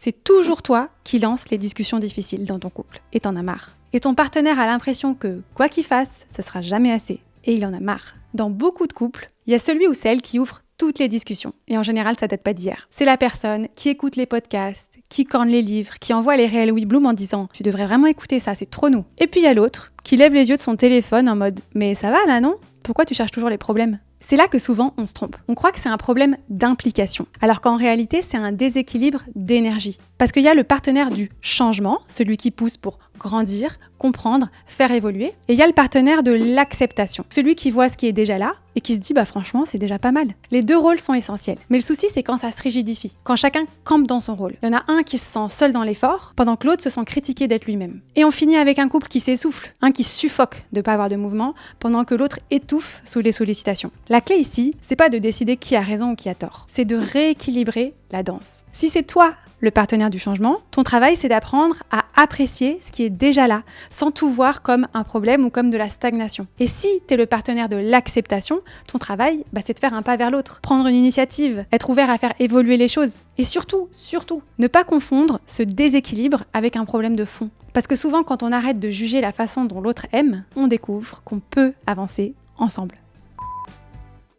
C'est toujours toi qui lance les discussions difficiles dans ton couple et t'en as marre. Et ton partenaire a l'impression que, quoi qu'il fasse, ça sera jamais assez. Et il en a marre. Dans beaucoup de couples, il y a celui ou celle qui ouvre toutes les discussions. Et en général, ça date pas d'hier. C'est la personne qui écoute les podcasts, qui corne les livres, qui envoie les réels WeBloom en disant « Tu devrais vraiment écouter ça, c'est trop nous ». Et puis il y a l'autre qui lève les yeux de son téléphone en mode « Mais ça va là, non ? Pourquoi tu cherches toujours les problèmes ?» C'est là que souvent on se trompe. On croit que c'est un problème d'implication, alors qu'en réalité c'est un déséquilibre d'énergie. Parce qu'il y a le partenaire du changement, celui qui pousse pour grandir, comprendre, faire évoluer, et il y a le partenaire de l'acceptation, celui qui voit ce qui est déjà là et qui se dit franchement c'est déjà pas mal. Les deux rôles sont essentiels, mais le souci c'est quand ça se rigidifie, quand chacun campe dans son rôle. Il y en a un qui se sent seul dans l'effort, pendant que l'autre se sent critiqué d'être lui-même. Et on finit avec un couple qui s'essouffle, un qui suffoque de pas avoir de mouvement, pendant que l'autre étouffe sous les sollicitations. La clé ici, c'est pas de décider qui a raison ou qui a tort, c'est de rééquilibrer la danse. Si c'est toi le partenaire du changement, ton travail c'est d'apprendre à apprécier ce qui est déjà là, sans tout voir comme un problème ou comme de la stagnation. Et si t'es le partenaire de l'acceptation, ton travail c'est de faire un pas vers l'autre, prendre une initiative, être ouvert à faire évoluer les choses. Et surtout, ne pas confondre ce déséquilibre avec un problème de fond. Parce que souvent quand on arrête de juger la façon dont l'autre aime, on découvre qu'on peut avancer ensemble.